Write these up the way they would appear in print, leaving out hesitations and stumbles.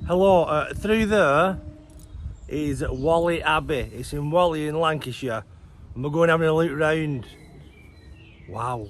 Hello, through there is Whalley Abbey. It's in Whalley in Lancashire. And we're going having a look round. Wow.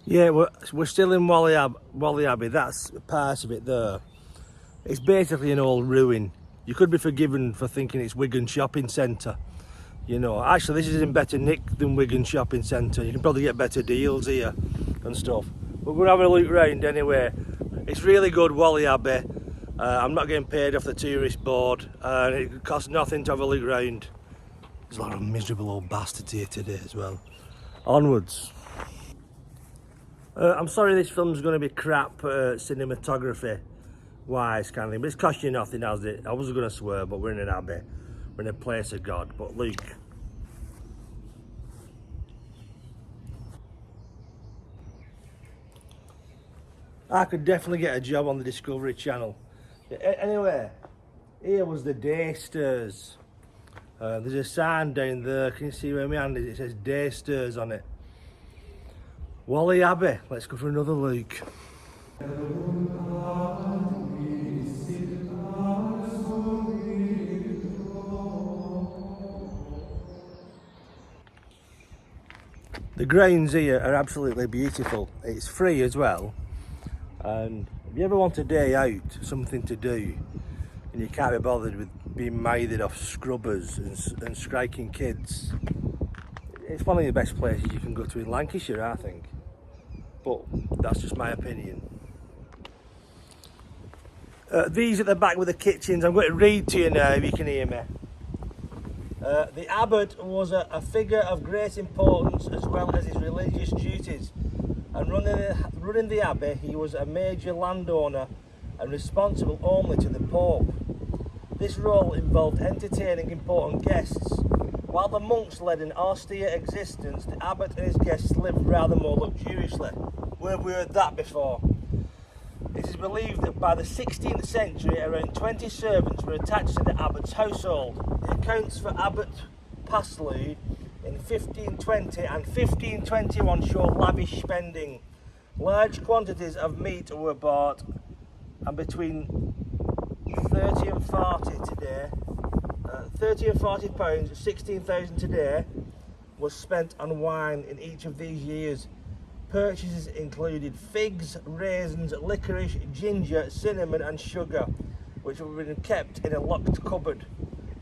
Yeah, we're still in Whalley Abbey. That's part of it there. It's basically an old ruin. You could be forgiven for thinking it's Wigan Shopping Centre. You know, actually this is in better nick than Wigan Shopping Centre. You can probably get better deals here and stuff. But we're having a look round anyway. It's really good, Whalley Abbey. I'm not getting paid off the tourist board, and it costs nothing to have a look round. There's a lot of miserable old bastards here today as well. Onwards. I'm sorry this film's going to be crap cinematography wise kind of thing, but it's cost you nothing, has it? I wasn't going to swear, but we're in an abbey. We're in a place of God. But look. I could definitely get a job on the Discovery Channel. Anyway, here was the day stairs. There's a sign down there. Can you see where my hand is? It says day stairs on it. Whalley Abbey. Let's go for another look. The grounds here are absolutely beautiful. It's free as well. And if you ever want a day out, something to do, and you can't be bothered with being mouthed off scrubbers and striking kids, it's one of the best places you can go to in Lancashire, I think. But that's just my opinion. These at the back with the kitchens, I'm going to read to you now if you can hear me. The abbot was a figure of great importance as well as his religious duties. And running the abbey, he was a major landowner and responsible only to the Pope. This role involved entertaining important guests. While the monks led an austere existence, the abbot and his guests lived rather more luxuriously. Where have we heard that before? It is believed that by the 16th century, around 20 servants were attached to the abbot's household. The accounts for Abbot Pasley in 1520 and 1521 show lavish spending. Large quantities of meat were bought, and between 30 and 40 today, 30 and 40 pounds, 16,000 today, was spent on wine in each of these years. Purchases included figs, raisins, licorice, ginger, cinnamon and sugar, which were being kept in a locked cupboard.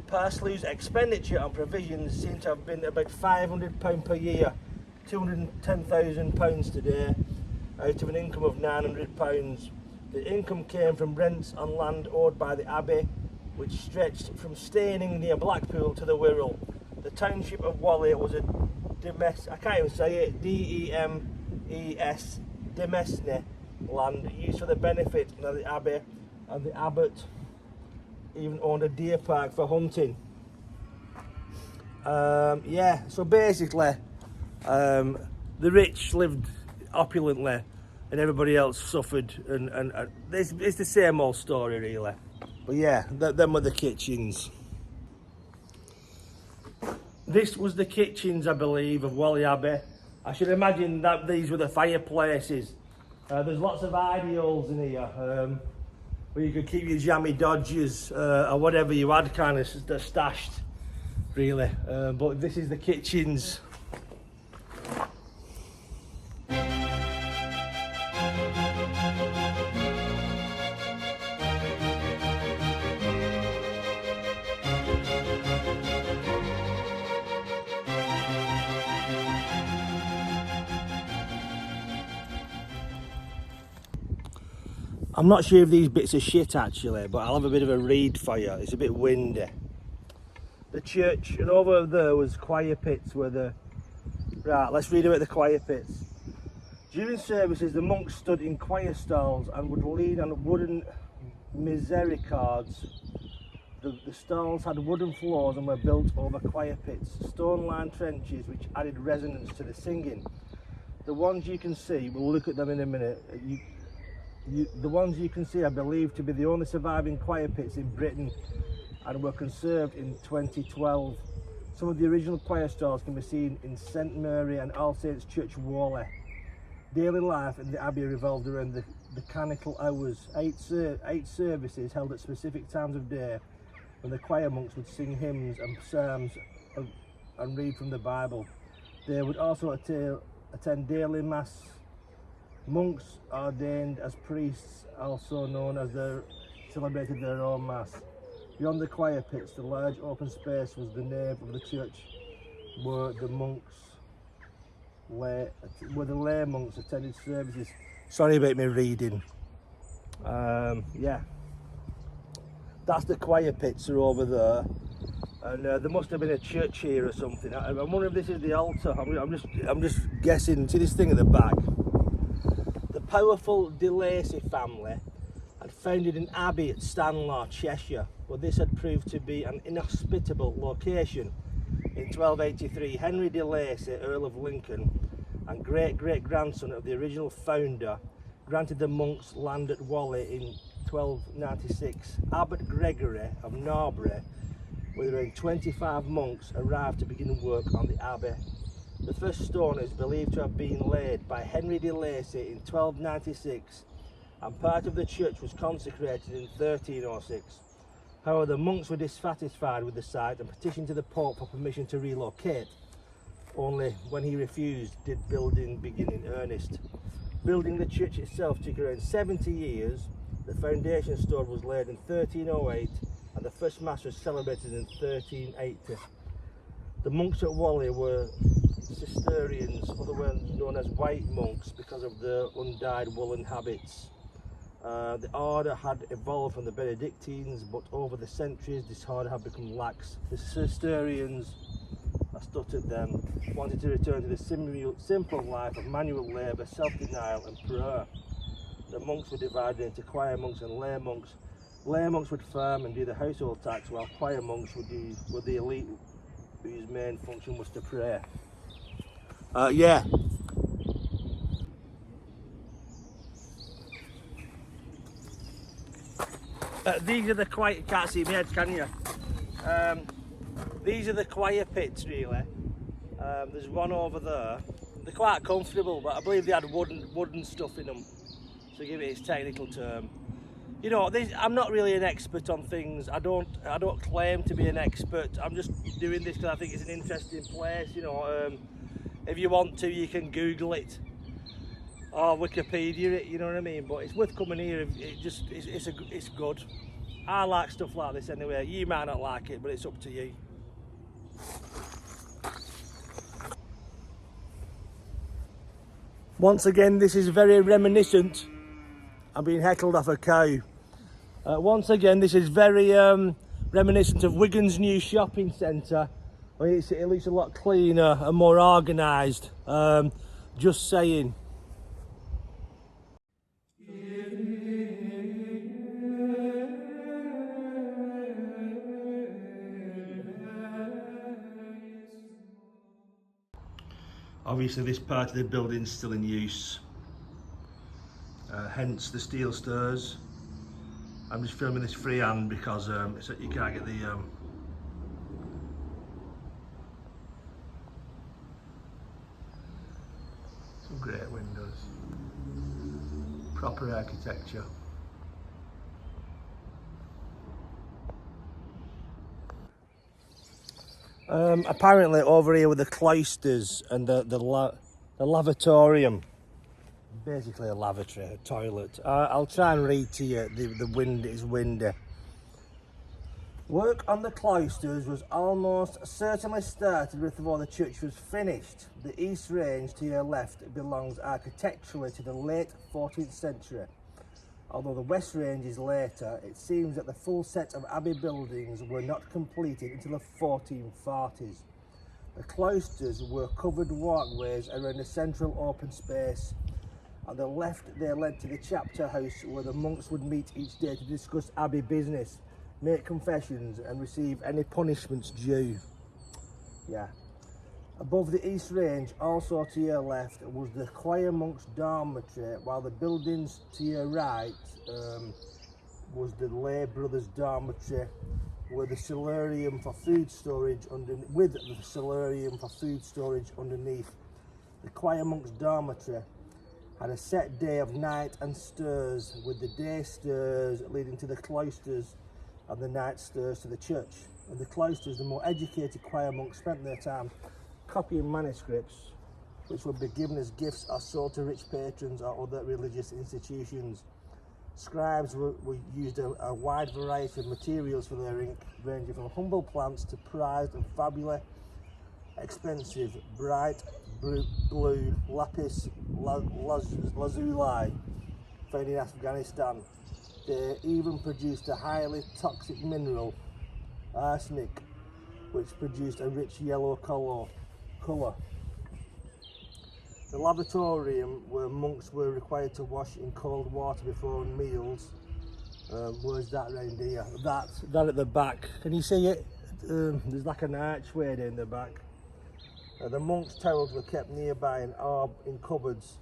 Parsley's expenditure on provisions seemed to have been about £500 per year, £210,000 today, out of an income of £900. The income came from rents on land owned by the Abbey, which stretched from Staining near Blackpool to the Wirral. The township of Whalley was a demesne land used for the benefit of the Abbey, and the abbot even owned a deer park for hunting. Yeah, so basically the rich lived opulently and everybody else suffered, and it's the same old story really. But yeah, them were the kitchens. This was the kitchens, I believe, of Whalley Abbey. I should imagine that these were the fireplaces. There's lots of ideals in here where you could keep your jammy dodgers or whatever you had kind of stashed, really. But this is the kitchens. I'm not sure if these bits are shit actually, but I'll have a bit of a read for you. It's a bit windy. The church, and over there was choir pits where the... Right, let's read about the choir pits. During services, the monks stood in choir stalls and would lean on wooden misericords. The stalls had wooden floors and were built over choir pits, stone-lined trenches which added resonance to the singing. The ones you can see, we'll look at them in a minute. The ones you can see are believed to be the only surviving choir pits in Britain and were conserved in 2012. Some of the original choir stalls can be seen in St Mary and All Saints Church, Whalley. Daily life in the Abbey revolved around the canonical hours, eight services held at specific times of day, when the choir monks would sing hymns and psalms and read from the Bible. They would also attend daily mass. Monks ordained as priests, also known as celebrated their own mass. Beyond the choir pits, the large open space was the nave of the church, where the lay monks attended services. Sorry about me reading. Yeah, that's the choir pits are over there, and there must have been a church here or something. I wonder if this is the altar. I'm just guessing. See this thing at the back. The powerful de Lacy family had founded an abbey at Stanlaw, Cheshire, but this had proved to be an inhospitable location. In 1283, Henry de Lacy, Earl of Lincoln, and great-great-grandson of the original founder, granted the monks land at Whalley in 1296. Abbot Gregory of Norbury, with around 25 monks, arrived to begin work on the abbey. The first stone is believed to have been laid by Henry de Lacy in 1296, and part of the church was consecrated in 1306. However, the monks were dissatisfied with the site and petitioned to the Pope for permission to relocate. Only when he refused did building begin in earnest. Building the church itself took around 70 years. The foundation stone was laid in 1308 and the first mass was celebrated in 1380. The monks at Whalley were Cistercians, otherwise known as white monks, because of their undyed woolen habits. The order had evolved from the Benedictines, but over the centuries this order had become lax. The Cistercians, I stuttered them, wanted to return to the simple life of manual labour, self-denial and prayer. The monks were divided into choir monks and lay monks. Lay monks would farm and do the household tasks, while choir monks were the elite whose main function was to pray. Yeah. These are the choir, can't see my head, can you? These are the choir pits, really. There's one over there. They're quite comfortable, but I believe they had wooden stuff in them, to give it its technical term. You know, I'm not really an expert on things. I don't claim to be an expert. I'm just doing this because I think it's an interesting place. You know, if you want to, you can Google it or Wikipedia it. You know what I mean? But it's worth coming here. It's good. I like stuff like this anyway. You might not like it, but it's up to you. Once again, this is very reminiscent. I'm being heckled off a cow. Once again, this is very reminiscent of Wigan's new shopping centre. I mean, it looks a lot cleaner and more organised. Just saying. Obviously this part of the building is still in use, hence the steel stairs. I'm just filming this freehand because you can't get the some great windows, proper architecture. Apparently over here with the cloisters and the lavatorium, basically a lavatory, a toilet. I'll try and read to you, the wind is windy. Work on the cloisters was almost certainly started before the church was finished. The east range to your left belongs architecturally to the late 14th century. Although the west range is later, it seems that the full set of abbey buildings were not completed until the 1440s. The cloisters were covered walkways around a central open space. On the left they led to the chapter house where the monks would meet each day to discuss abbey business, make confessions and receive any punishments due. Yeah. Above the east range, also to your left, was the choir monks' dormitory, while the buildings to your right was the lay brothers' dormitory, with the solarium for food storage underneath. The choir monks' dormitory had a set day of night and stirs, with the day stirs leading to the cloisters and the night stirs to the church. In the cloisters, the more educated choir monks spent their time copying manuscripts, which would be given as gifts or sold to rich patrons or other religious institutions. Scribes were used a wide variety of materials for their ink, ranging from humble plants to prized and fabulous, expensive, bright blue lapis lazuli found in Afghanistan. They even produced a highly toxic mineral, arsenic, which produced a rich yellow colour. The lavatorium, where monks were required to wash in cold water before meals. Where's that round here? That at the back. Can you see it? There's like an archway down the back. The monks' towels were kept nearby in cupboards,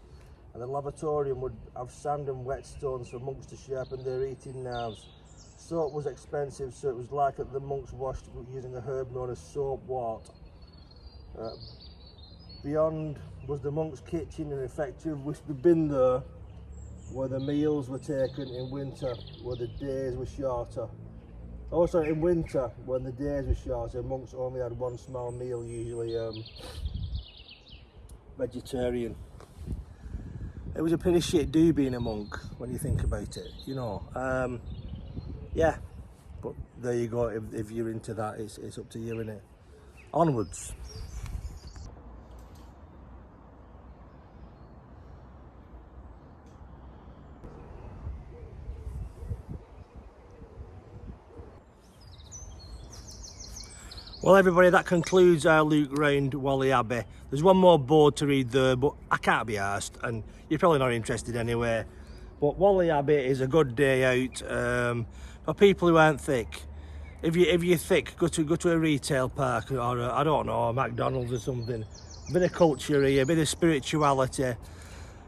and the lavatorium would have sand and whetstones for monks to sharpen their eating knives. Soap was expensive, so it was like the monks washed using a herb known as soapwort. Beyond was the monks' kitchen, an effective whisper bin there, where the meals were taken in winter, where the days were shorter. Also in winter, when the days were shorter, monks only had one small meal, usually vegetarian. It was a pretty shit do being a monk when you think about it, you know. Yeah, but there you go. If you're into that, it's up to you, innit? Onwards. Well everybody, that concludes our look round Whalley Abbey. There's one more board to read there, but I can't be arsed, and you're probably not interested anyway. But Whalley Abbey is a good day out for people who aren't thick. If you're thick, go to a retail park or I don't know, a McDonald's or something. A bit of culture here, a bit of spirituality,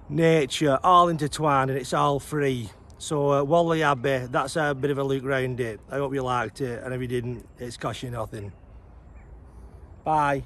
nature, all intertwined, and it's all free. So Whalley Abbey, that's a bit of a look round it. I hope you liked it, and if you didn't, it's cost you nothing. Bye.